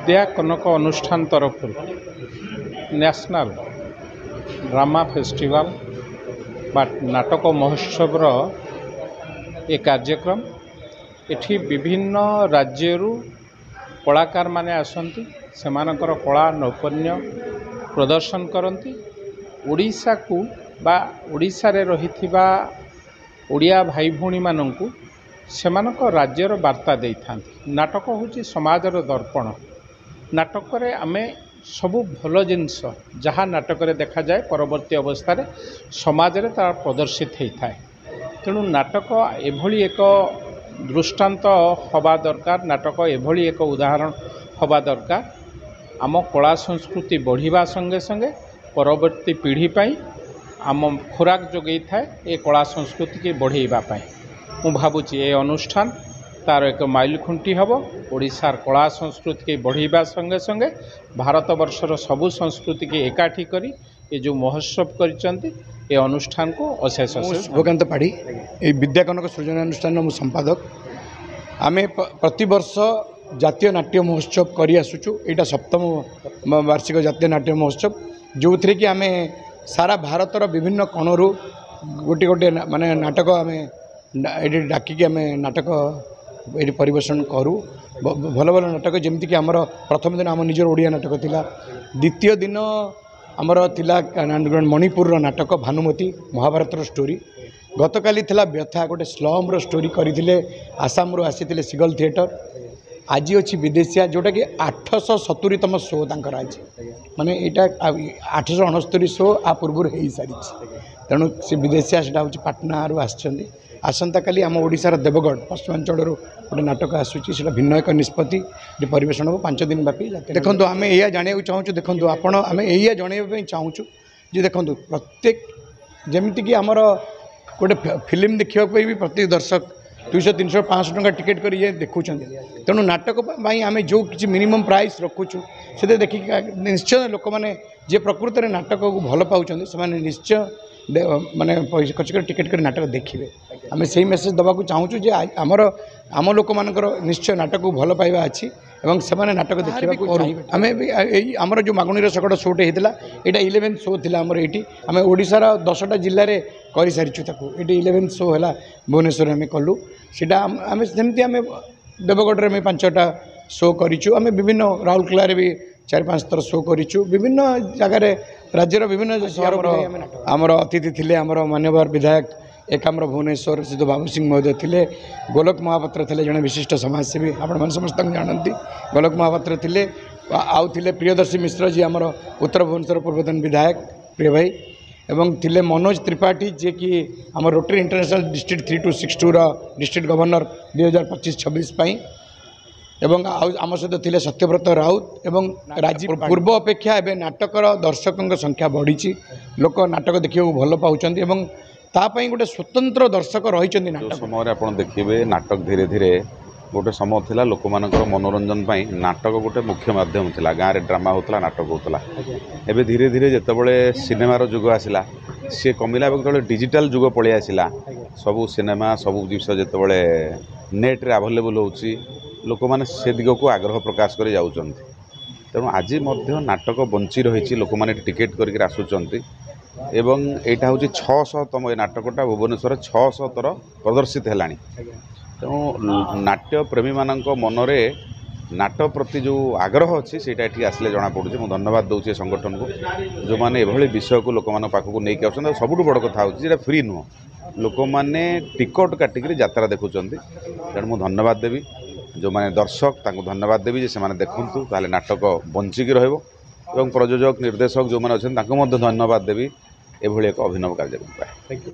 विद्या कनक अनुष्ठान तरफ national drama festival बा नाटक महोत्सव ये कार्यक्रम एठी विभिन्न राज्यरू कलाकार माने आसंती सेमानकर कला नैपुण्य प्रदर्शन करती ओडिशा को बा ओडिशा रे रहिथिबा ओडिया भाई भौणी माननकु सेमानक राज्यर वार्ता देई थांती। नाटक होची समाजर दर्पण। नाटक रे आमे सबु भल जिनस जहाँ नाटक रे देखा जाए परवर्ती अवस्था रे समाज रे तार प्रदर्शित होता है। तेणु नाटक एभली एक दृष्टांत हवा दरकार। नाटक एभली एक उदाहरण हवा दरकार। आम कला संस्कृति बढ़िबा संगे संगे परवर्ती पीढ़ी पाई आम खुराक जोगई थाए ये कला संस्कृति की बढ़ेबा पाई। मु भावुची ए अनुष्ठान तार एक माइल खुंटी हम ओडिशार कला संस्कृति की बढ़ेबा संगे संगे भारत वर्षर सबु संस्कृति की एकाठी करी ये जो महोत्सव करिसंती ए अनुष्ठान को अशेष शुभकांत पाढ़ी ये विद्या कनक सृजन अनुष्ठान मु संपादक। आमे प्रति वर्ष जातीय नाट्य महोत्सव करी आसुचु। एटा सप्तम वार्षिक जातीय नाट्य महोत्सव जो थी कि आमे सारा भारतर विभिन्न कोणरू गोटे गोटे माने नाटक आमे ये डाकिकी आमे नाटक ये परिवेशन करूँ। भल भल नाटक जमीक आमर प्रथम दिन आम निजर ओडिया नाटक थिला। द्वितीय दिन आमर थिला मणिपुर नाटक भानुमती महाभारत स्टोरी। गतकाली थिला व्यथा गोटे स्लम्र स्टोरी करते आसाम रू आसी सिगल थिएटर। आज अच्छी विदेशिया जोटा कि 870तम शो तंकर आज माने यहाँ 869 शो आ पूर्व हो सारी। तेणु से विदेशिया से पाटना रू आसंता काली आम ओडिशार देवगढ़ पश्चिमांचल गोटे नाटक आसूची से भिन्न एक निष्पत्ति परिवेशन हम 5 दिन व्यापी। देखो आम या जाना चाहूँ देखो आपण आम या जनवाई चाहूँ जे देखो प्रत्येक जमीक आमर गोटे फिल्म देखा भी प्रत्येक दर्शक 200-300-500 टंका टिकेट कर ये देखुं। तेणु नाटक आम जो किसी मिनिमम प्राइस रखुचु से देखिक निश्चय लोक मैंने जे प्रकृत में नाटक को भल पाँच से निश्चय माने खर्च कर टिकेट कर नाटक देखिए। आम से मेसेज दवा चाहूँ जे आमर आम लोक मानकर निश्चय नाटक को भल पाइबा अच्छी एवं से नाटक देखा आम आमर जो मागुणी सकड़ शोटे होता यहाँ 11th शो थी आमर ये आम ओडिशार 10टा जिले में कर सारीचु। ये 11th शो है भुवनेश्वर आम कलु सीटा आम सेमती आम देवगढ़ में 5टा शो करूँ। आम विभिन्न राउरकेला भी 4-5 थर शो करूँ। विभिन्न जगार राज्यर विभिन्न आमर अतिथि थे आमर मान्यवर विधायक एकाम्र भुवनेश्वर सिद्धू बाबू सिंह महोदय थे। गोलक महापात्र थे जड़े विशिष्ट समाजसेवी आपण समस्त जानती। गोलक महापात्र थे आउ थे प्रियदर्शी मिश्र जी आमर उत्तर भुवनेश्वर पूर्वतन विधायक प्रिय भाई एवं थिले मनोज त्रिपाठी जे कि आम rotary international district 3262 district governor 2025-26 एवं आम सहित थे सत्यव्रत राउत एवं राजीव। पूर्व अपेक्षा एवं नाटकर दर्शकों संख्या बढ़ी। लोक नाटक देखा भल पाँच एवं तापाई गोटे स्वतंत्र दर्शक रही। नाटक समय आप देखिए नाटक धीरे धीरे गोटे समय थिला लोक मानकर मनोरंजन पाई नाटक गोटे मुख्य माध्यम थिला। गाँव में ड्रामा होता नाटक होता एवं धीरे धीरे जितेबाला सिनेमार जुग आसला सी कमिला जो डिजिटल जुग पलि आसला सबू सिनेमा सबू जिस जितेबाला नेट्रे आभेलेबल होची लोक मैंने से दिग को आग्रह प्रकाश कर जाऊँच। तेणु आज नाटक बंची रही लोक मैंने टिकेट करके आसुँच एवं यहाँ हूँ 600तम ये नाटकटा भुवनेश्वर 600 थर प्रदर्शित है। तेणु नाट्य प्रेमी मानक मनरे नाटक प्रति जो आग्रह अच्छी से आसले जना पड़े। मुझे धन्यवाद दूसरे संगठन को जो मैंने एभली विषय को लोक मान पाखक नहीं आस। सबुठ बड़ कथा हो फ्री नुह लोक मैंने टिकट काटिक यात्रा देखुं। तेणु मुझे धन्यवाद देवी जो मैंने दर्शक धन्यवाद देवी से मैंने देखूँ ताले नाटक बंचिक रहिबो। प्रयोजक निर्देशक जो मैंने अच्छे धन्यवाद देवी एभली एक अभिनव कार्यक्रम।